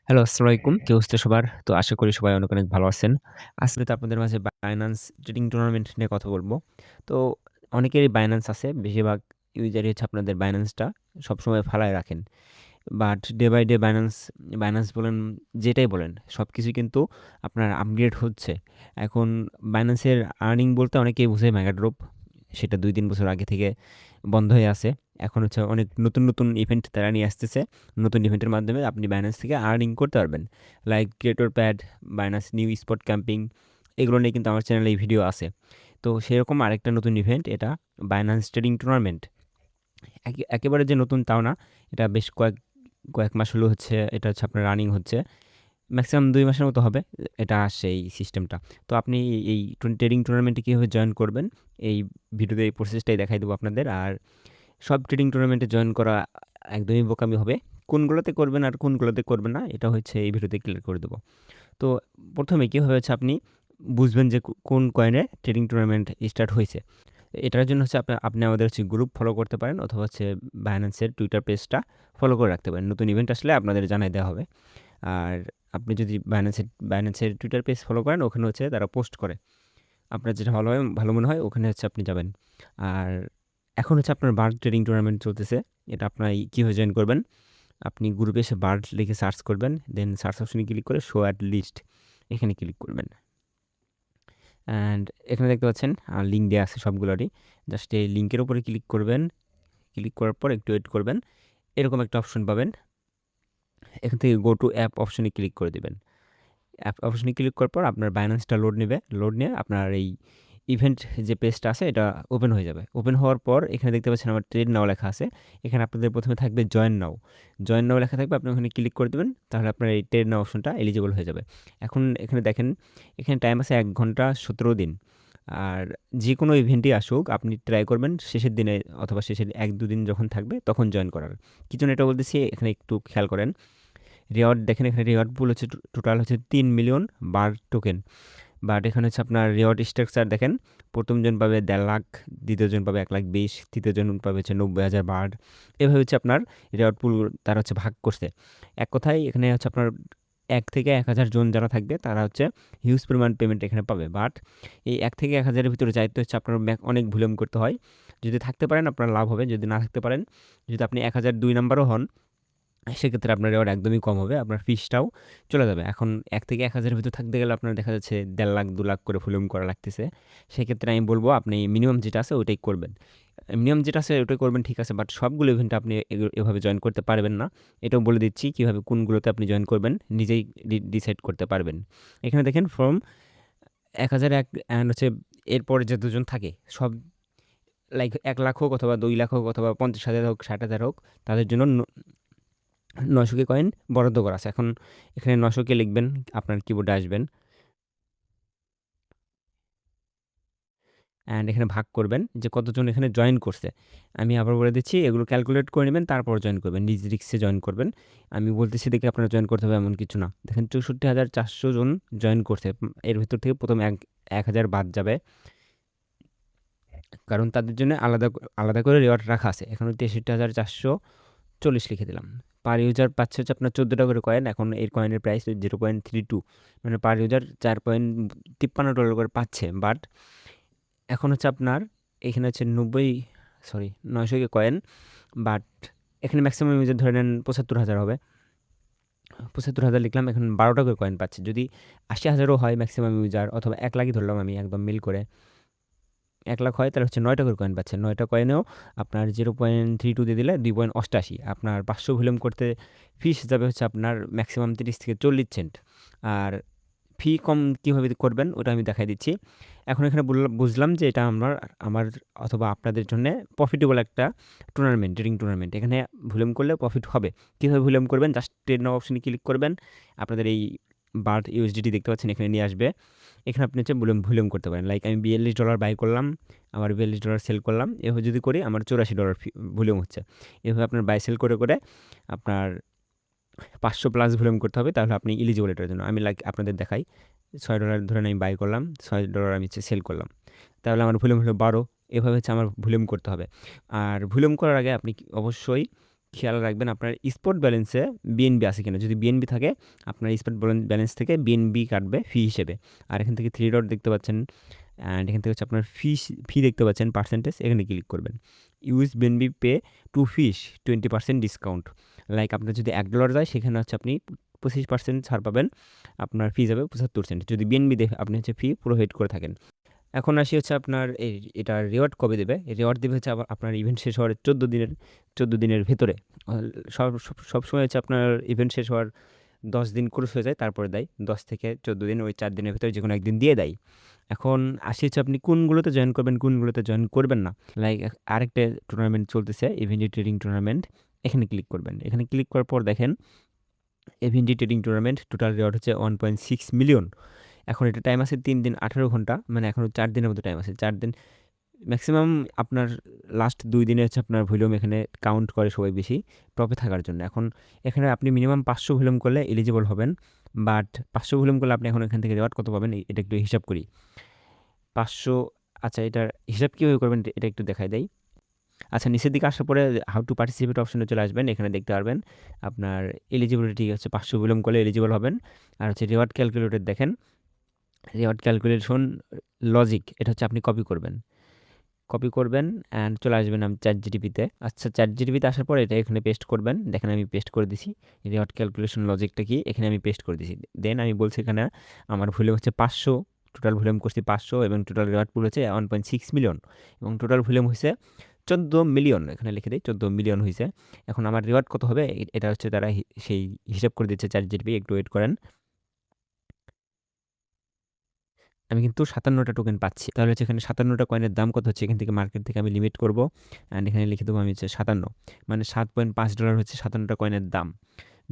Hello, আসসালামু আলাইকুম। কি অবস্থা সবার? তো আশা করি সবাই অনেক, অনেক ভালো আছেন। আজকে তো আপনাদের মাঝে Binance ট্রেডিং টুর্নামেন্ট নিয়ে কথা বলব। তো অনেকেরই Binance আছে। বেশিরভাগ ইউজারই হচ্ছে আপনাদের Binance টা সবসময় ফালায় রাখেন। But day by day Binance বলেন, যেটাই বলেন সবকিছুই কিন্তু আপনার আপগ্রেড হচ্ছে। এখন Binance এর আর্নিং বলতে অনেকেই বোঝে মেগাড্রপ। সেটা ২-৩ বছর আগে থেকে বন্ধ হয়ে আছে। এখন হচ্ছে অনেক নতুন, নতুন ইভেন্ট তারা নিয়ে আসতেছে। নতুন ইভেন্টের মাধ্যমে আপনি Binance থেকে আর্নিং করতে পারবেন। Like creator pad, Binance new spot camping, এগুলো নিয়ে কিন্তু আমার চ্যানেলে এই ভিডিও আছে। তো সেরকম আরেকটা নতুন ইভেন্ট, এটা Binance ট্রেডিং টুর্নামেন্ট। একেবারে যে নতুন তাও না। এটা বেশ কয়েক মাস হলো হচ্ছে, এটা হচ্ছে আপনার রানিং হচ্ছে। ম্যাক্সিমাম ২ মাসের মতো হবে এটা আসছে এই সিস্টেমটা। তো আপনি এই ট্রেডিং টুর্নামেন্টে কীভাবে জয়েন করবেন, এই ভিডিওতে এই প্রসেসটাই দেখাই দেবো আপনাদের। আর সব ট্রেডিং টুর্নামেন্টে জয়েন করা একদমই বোকামি হবে। কোনগুলোতে করবেন আর কোনগুলোতে করবেন না, এটা হচ্ছে এই ভিডিওতে ক্লিয়ার করে দেবো। তো ১ম এ কীভাবে হচ্ছে আপনি বুঝবেন যে কোন কয়েনে ট্রেডিং টুর্নামেন্ট স্টার্ট হয়েছে। এটার জন্য হচ্ছে আপনি আমাদের হচ্ছে গ্রুপ ফলো করতে পারেন, অথবা হচ্ছে Binance-এর টুইটার পেজটা ফলো করে রাখতে পারেন। নতুন ইভেন্ট আসলে আপনাদের জানাই দেওয়া হবে। আর আপনি যদি Binance-এর টুইটার পেজ ফলো করেন, ওখানে হচ্ছে তারা পোস্ট করে। আপনার যেটা ভালো মনে হয় ওখানে হচ্ছে আপনি যাবেন। আর এখন হচ্ছে আপনার বার্ড ট্রেডিং টুর্নামেন্ট চলতেছে। এটা আপনার কীভাবে জয়েন করবেন? আপনি গ্রুপে এসে বার্ড লিখে সার্চ করবেন। দেন সার্চ অপশনে ক্লিক করে শো অ্যাট লিস্ট, এখানে ক্লিক করবেন। অ্যান্ড এখানে দেখতে পাচ্ছেন লিঙ্ক দেওয়া আছে সবগুলোরই। জাস্ট এই লিঙ্কের উপরে ক্লিক করবেন। ক্লিক করার পর একটু ওয়েট করবেন। এরকম একটা অপশন পাবেন। এখান থেকে গো টু অ্যাপ অপশনে ক্লিক করে দেবেন। অ্যাপ অপশনে ক্লিক করার পর আপনার Binance-টা লোড নেবে। লোড নিয়ে আপনার এই ইভেন্ট যে পেজটা আছে এটা ওপেন হয়ে যাবে। ওপেন হওয়ার পর এখানে দেখতে পাচ্ছেন আমার ট্রেড নাও লেখা আছে। এখানে আপনাদের ১ম এ থাকবে জয়েন নাও। জয়েন নাও লেখা থাকবে, আপনি ওখানে ক্লিক করে দেবেন। তাহলে আপনার এই ট্রেড নাও অপশনটা এলিজিবল হয়ে যাবে। এখন এখানে দেখেন, এখানে টাইম আছে ১ ঘন্টা ১৭ দিন। আর যেকোনো ইভেন্টই আসুক আপনি ট্রাই করবেন শেষের দিনে অথবা শেষের ১-২ দিন যখন থাকবে তখন জয়েন করার। কি জন্য এটা বলতেছি এখানে একটু খেয়াল করেন। রিওয়ার্ড দেখেন, এখানে রিওয়ার্ড পুল হচ্ছে টোটাল হচ্ছে ৩ মিলিয়ন বার টোকেন। বাট এখানে হচ্ছে আপনার রিওয়ার্ড স্ট্রাকচার দেখেন, ১ম জন পাবে ১.৫ লাখ, দ্বিতীয় জন পাবে ১,২০,০০০, তৃতীয় জন পাবে হচ্ছে ৯০,০০০ বার। এভাবে হচ্ছে আপনার রিওয়ার্ড পুল তারা হচ্ছে ভাগ করছে। এক কথায় এখানে হচ্ছে আপনার ১ থেকে ১,০০০ জন যারা থাকবে তারা হচ্ছে হিউজ পরিমাণ পেমেন্ট এখানে পাবে। বাট এই ১ থেকে ১,০০০ এর ভিতরে যাইতে হচ্ছে আপনার অনেক ভলিউম করতে হয়। যদি থাকতে পারেন আপনার লাভ হবে, যদি না থাকতে পারেন, যদি আপনি ১,০০২ নাম্বারও হন, সেক্ষেত্রে আপনার রিওয়ার্ড একদমই কম হবে। আপনার ফিসটাও চলে যাবে। এখন ১ থেকে ১,০০০ এর ভিতর থাকতে গেলে আপনার দেখা যাচ্ছে ১.৫ লাখ, ২ লাখ করে ভলিউম করা লাগতেছে। সেক্ষেত্রে আমি বলব আপনি মিনিমাম যেটা আছে ওইটাই করবেন। মিনিমাম যেটা আছে ওটাই করবেন, ঠিক আছে। বাট সবগুলো ইভেন্টে আপনি এভাবে জয়েন করতে পারবেন না। এটাও বলে দিচ্ছি কীভাবে কোনগুলোতে আপনি জয়েন করবেন, নিজেই ডিসাইড করতে পারবেন। এখানে দেখেন ফ্রম ১,০০১ অ্যান্ড হচ্ছে এরপরে যে ২ জন থাকে সব, লাইক ১ লাখ হোক অথবা ২ লাখ হোক অথবা ৫০,০০০ হোক, ৬০,০০০ হোক, তাদের জন্য ৯০০ কে কয়েন বরাদ্দ করা আছে। এখন এখানে ৯০০ কে লিখবেন, আপনার কিবোর্ডে আসবেন। অ্যান্ড এখানে ভাগ করবেন যে কতজন এখানে জয়েন করছে। আমি আবার বলে দিচ্ছি, এগুলো ক্যালকুলেট করে নেবেন, তারপর জয়েন করবেন। নিজ রিস্কে জয়েন করবেন। আমি বলতেছি দেখে আপনারা জয়েন করতে হবে এমন কিছু না। দেখেন ৬৪,৪০০ জন জয়েন করছে। এর ভিতর থেকে ১ম ১,০০০ বাদ যাবে। কারণ তাদের জন্য আলাদা করে রিওয়ার্ড রাখা আছে। এখানে ৬৩,৪৪০ লিখে দিলাম। পার ইউজার পাচ্ছে হচ্ছে আপনার ১৪ টা করে কয়েন। এখন এই কয়েনের প্রাইস 0.32, মানে পার ইউজার $৪.৫৩ করে পাচ্ছে। বাট এখন হচ্ছে আপনার এখানে হচ্ছে ৯০০ কে কয়েন। বাট এখানে ম্যাক্সিমাম ইউজার ধরে নেন ৭৫,০০০ হবে। ৭৫,০০০ লিখলাম, এখন ১২ টা করে কয়েন পাচ্ছে। যদি ৮০,০০০ও হয় ম্যাক্সিমাম ইউজার, অথবা ১ লাখই ধরলাম আমি একদম মিল করে, ১ লাখ হয় তাহলে হচ্ছে ৯ টা করে কয়েন পাচ্ছেন। ৯ টা কয়েনেও আপনার 0.32 দিয়ে দিলে ২.৮৮। আপনার ৫০০ ভলিউম করতে ফিস যাবে হচ্ছে আপনার ম্যাক্সিমাম ৩০ থেকে ৪০ সেন্ট। আর ফি কম কীভাবে করবেন ওটা আমি দেখাই দিচ্ছি। এখন এখানে বুঝলাম যে এটা আমার অথবা আপনাদের জন্যে প্রফিটেবল একটা টুর্নামেন্ট, ট্রেডিং টুর্নামেন্ট। এখানে ভলিউম করলে প্রফিট হবে। কীভাবে ভলিউম করবেন? জাস্ট ট্রেড নাও অপশনে ক্লিক করবেন। আপনাদের এই বার্ড ইউএসডিটি দেখতে পাচ্ছেন, এখানে নিয়ে আসবে। এখানে আপনি হচ্ছে ভলিউম করতে পারেন। লাইক আমি $৪২ বাই করলাম, আবার $৪২ সেল করলাম। এভাবে যদি করি আমার $৮৪ ভলিউম হচ্ছে। এভাবে আপনার বাই সেল করে আপনার ৫০০ প্লাস ভলিউম করতে হবে, তাহলে আপনি এলিজিবল এটার জন্য। আমি আপনাদের দেখাই। $৬ ধরেন আমি বাই করলাম, $৬ আমি হচ্ছে সেল করলাম। তাহলে আমার ভলিউম হলো ১২। এভাবে হচ্ছে আমার ভলিউম করতে হবে। আর ভলিউম করার আগে আপনি অবশ্যই খেয়াল রাখবেন আপনার স্পট ব্যালেন্সে বিএনবি আছে কিনা। যদি বিএনবি থাকে আপনার স্পট ব্যালেন্স থেকে বিএনবি কাটবে ফি হিসেবে। আর এখান থেকে 3 ডট দেখতে পাচ্ছেন অ্যান্ড এখান থেকে হচ্ছে আপনার ফি দেখতে পাচ্ছেন পার্সেন্টেজ, এখানে ক্লিক করবেন। Use BNB pay to fish 20% discount. Like আপনার যদি $1 যায় সেখানে হচ্ছে আপনি 25% ছাড় পাবেন, আপনার ফি যাবে 75 সেন্ট। যদি বিএনবি দিয়ে আপনি হচ্ছে ফি পুরো হেড করে থাকেন। এখন আসি হচ্ছে আপনার এটা রিওয়ার্ড কবে দেবে? রিওয়ার্ড দেবে হচ্ছে আবার আপনার ইভেন্ট শেষ হওয়ার 14 দিনের ভেতরে। সবসময় হচ্ছে আপনার ইভেন্ট শেষ হওয়ার 10 দিন কোর্স হয়ে যায়, তারপরে দেয় 10 থেকে 14 দিন, ওই 4 দিনের ভেতরে যেকোনো একদিন দিয়ে দেয়। এখন আসি হচ্ছে আপনি কোনগুলোতে জয়েন করবেন, কোনগুলোতে জয়েন করবেন না। লাইক আরেকটা টুর্নামেন্ট চলতেছে এভিএনডি ট্রেডিং টুর্নামেন্ট, এখানে ক্লিক করবেন। এখানে ক্লিক করার পর দেখেন এভিএনডি ট্রেডিং টুর্নামেন্ট টোটাল রিওয়ার্ড হচ্ছে 1.6 মিলিয়ন। এখন এটা টাইম আছে 3 দিন 18 ঘন্টা, মানে এখনও 4 দিনের মতো টাইম আছে। 4 দিন ম্যাক্সিমাম আপনার লাস্ট 2 দিনে হচ্ছে আপনার ভলিউম এখানে কাউন্ট করে সবাই বেশি প্রফে থাকার জন্য। এখন এখানে আপনি মিনিমাম 500 ভলিউম করলে এলিজিবল হবেন, বাট 500 ভলিউম করলে আপনি এখন এখান থেকে রিওয়ার্ড কত পাবেন এটা একটু হিসাব করি। 500, আচ্ছা এটার হিসাব কীভাবে করবেন এটা একটু দেখাই দেয়। আচ্ছা, নিচের দিকে আসার পরে হাউ টু পার্টিসিপেট অপশনে চলে আসবেন। এখানে দেখতে পারবেন আপনার এলিজিবিলিটি হচ্ছে 500 ভলিউম করলে এলিজিবল হবেন। আর হচ্ছে রিওয়ার্ড ক্যালকুলেটর দেখেন, রিওয়ার্ড ক্যালকুলেশন লজিক, এটা হচ্ছে আপনি কপি করবেন অ্যান্ড চলে আসবেন আমি চ্যাট জিটিপিতে। আচ্ছা, চ্যাট জিটিপিতে আসার পরে এটা এখানে পেস্ট করবেন। দেখেন আমি পেস্ট করে দিছি। রিওয়ার্ড ক্যালকুলেশন লজিকটা কি এখানে আমি পেস্ট করে দিছি। দেন আমি বলছি এখানে আমার ভলিউম হচ্ছে 500, টোটাল ভলিউম করছি 500 এবং টোটাল রিওয়ার্ড পুল হচ্ছে 1.6 মিলিয়ন এবং টোটাল ভলিউম হয়েছে 14 মিলিয়ন। এখানে লিখে দিই 14 মিলিয়ন হয়েছে। এখন আমার রিওয়ার্ড কত হবে এটা হচ্ছে তারা সেই হিসাব করে দিচ্ছে চ্যাট জিটিপি, একটু ওয়েট করেন। আমি কিন্তু 57টা টোকেন পাচ্ছি। তাহলে হচ্ছে এখানে 57টা কয়েনের দাম কত হচ্ছে, এখান থেকে মার্কেট থেকে আমি লিমিট করব অ্যান্ড এখানে লিখে দেবো আমি হচ্ছে 57, মানে $7.5 হচ্ছে 57টা কয়েনের দাম।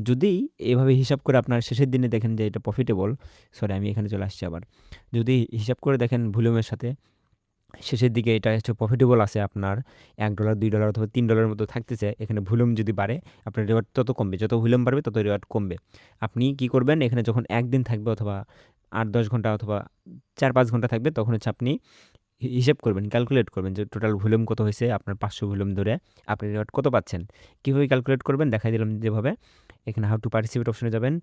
যদি এভাবে হিসাব করে আপনার শেষের দিনে দেখেন যে এটা প্রফিটেবল, সরি আমি এখানে চলে আসছি আবার। যদি হিসাব করে দেখেন ভলিউমের সাথে শেষের দিকে এটা হচ্ছে প্রফিটেবল আছে আপনার $1, $2 অথবা $3 মতো থাকতেছে, এখানে ভলিউম যদি বাড়ে আপনার রিওয়ার্ড তত কমবে, যত ভলিউম বাড়বে তত রিওয়ার্ড কমবে। আপনি কি করবেন, এখানে যখন একদিন থাকবে অথবা 8-10 ঘন্টা অথবা 4-5 ঘন্টা থাকবে তখন হচ্ছে আপনি হিসেব করবেন, ক্যালকুলেট করবেন যে টোটাল ভলিউম কত হয়েছে, আপনার 500 ভলিউম ধরে আপনি রিওয়ার্ড কত পাচ্ছেন। কীভাবে ক্যালকুলেট করবেন দেখাই দিলাম যেভাবে। এখানে হাউ টু পার্টিসিপেট অপশনে যাবেন,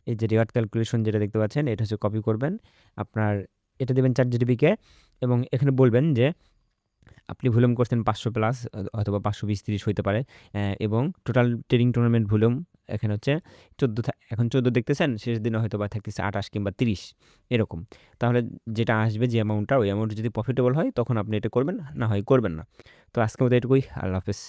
এই যে রিওয়ার্ড ক্যালকুলেশন যেটা দেখতে পাচ্ছেন এটা হচ্ছে কপি করবেন, আপনার এটা দেবেন চ্যাট জিটিপিকে এবং এখানে বলবেন যে আপনি ভলিউম করছেন 500 প্লাস অথবা 520-30 হইতে পারে এবং টোটাল ট্রেডিং টুর্নামেন্ট ভলিউম এখানে হচ্ছে 14, এখন 14 দেখতেছেন, শেষ দিনে হয়তো বা থাকতেছে 28 কিংবা 30 এরকম। তাহলে যেটা আসবে যে অ্যামাউন্টটা, ওই অ্যামাউন্ট যদি প্রফিটেবল হয় তখন আপনি এটা করবেন, না হয় করবেন না। তো আজকের মতো এটুকুই, আল্লাহ হাফেজ।